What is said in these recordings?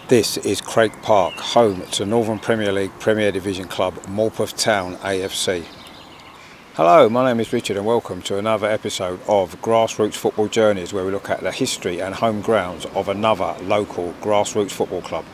This is Craig Park, home to Northern Premier League Premier Division club Morpeth Town AFC. Hello, my name is Richard and welcome to another episode of Grassroots Football Journeys, where we look at the history and home grounds of another local grassroots football club.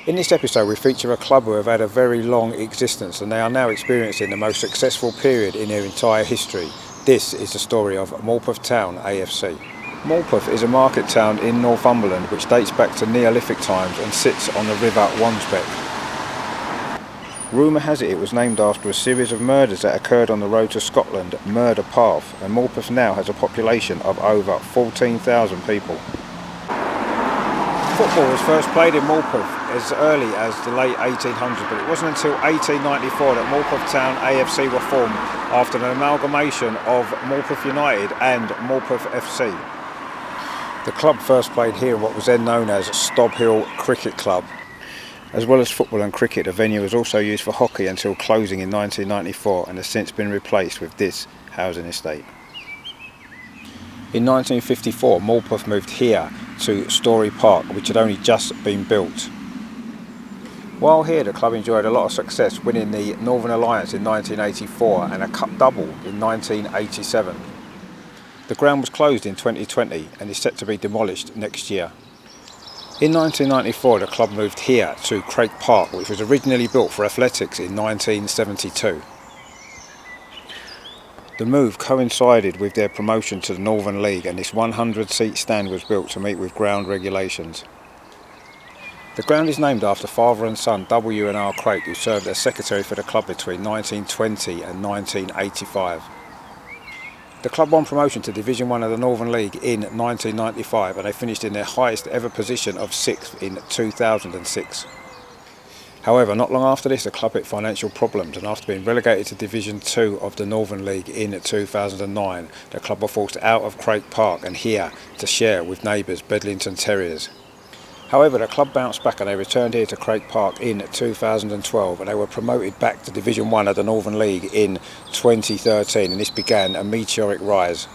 In this episode we feature a club who have had a very long existence and they are now experiencing the most successful period in their entire history. This is the story of Morpeth Town AFC. Morpeth is a market town in Northumberland which dates back to Neolithic times and sits on the River Wansbeck. Rumour has it was named after a series of murders that occurred on the road to Scotland, Murder Path, and Morpeth now has a population of over 14,000 people. Football was first played in Morpeth as early as the late 1800s, but it wasn't until 1894 that Morpeth Town AFC were formed after an amalgamation of Morpeth United and Morpeth FC. The club first played here in what was then known as Stob Hill Cricket Club. As well as football and cricket, the venue was also used for hockey until closing in 1994 and has since been replaced with this housing estate. In 1954, Morpeth moved here to Storey Park, which had only just been built. While here, the club enjoyed a lot of success, winning the Northern Alliance in 1984 and a cup double in 1987. The ground was closed in 2020 and is set to be demolished next year. In 1994, the club moved here to Craig Park, which was originally built for athletics in 1972. The move coincided with their promotion to the Northern League, and this 100-seat stand was built to meet with ground regulations. The ground is named after father and son W and R Craig, who served as secretary for the club between 1920 and 1985. The club won promotion to Division 1 of the Northern League in 1995 and they finished in their highest ever position of 6th in 2006. However, not long after this the club hit financial problems, and after being relegated to Division 2 of the Northern League in 2009, the club were forced out of Craig Park and here to share with neighbours Bedlington Terriers. However, the club bounced back and they returned here to Craig Park in 2012 and they were promoted back to Division 1 of the Northern League in 2013, and this began a meteoric rise.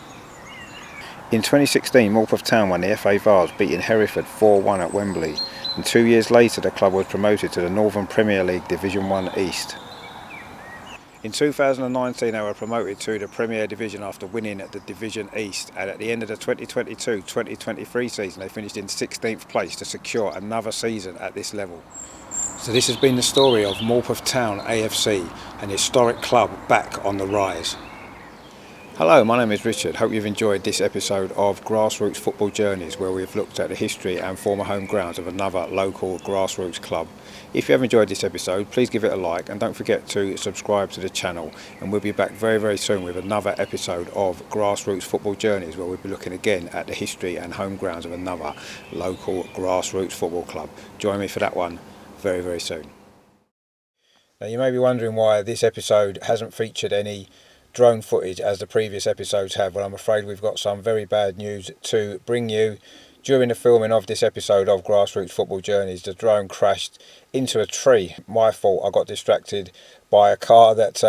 In 2016, Morpeth Town won the FA Vase, beating Hereford 4-1 at Wembley, and 2 years later the club was promoted to the Northern Premier League Division 1 East. In 2019 they were promoted to the Premier Division after winning the Division East, and at the end of the 2022-2023 season they finished in 16th place to secure another season at this level. So this has been the story of Morpeth Town AFC, an historic club back on the rise. Hello, my name is Richard. Hope you've enjoyed this episode of Grassroots Football Journeys, where we've looked at the history and former home grounds of another local grassroots club. If you have enjoyed this episode, please give it a like and don't forget to subscribe to the channel, and we'll be back very soon with another episode of Grassroots Football Journeys, where we'll be looking again at the history and home grounds of another local grassroots football club. Join me for that one very soon. Now you may be wondering why this episode hasn't featured any drone footage as the previous episodes have. Well, I'm afraid we've got some very bad news to bring you. During the filming of this episode of Grassroots Football Journeys, the drone crashed into a tree. My fault, I got distracted by a car that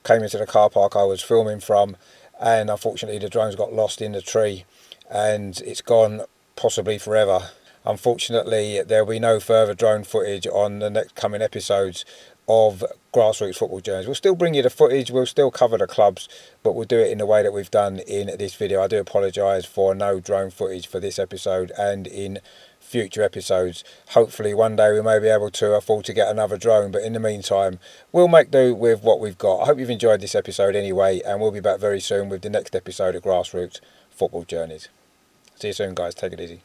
came into the car park I was filming from, and unfortunately the drone's got lost in the tree and it's gone possibly forever. Unfortunately there will be no further drone footage on the next coming episodes of Grassroots Football Journeys. We'll still bring you the footage, we'll still cover the clubs, but we'll do it in the way that we've done in this video. I do apologise for no drone footage for this episode and in future episodes. Hopefully one day we may be able to afford to get another drone, but in the meantime we'll make do with what we've got. I hope you've enjoyed this episode anyway, and we'll be back very soon with the next episode of Grassroots Football Journeys. See you soon guys, take it easy.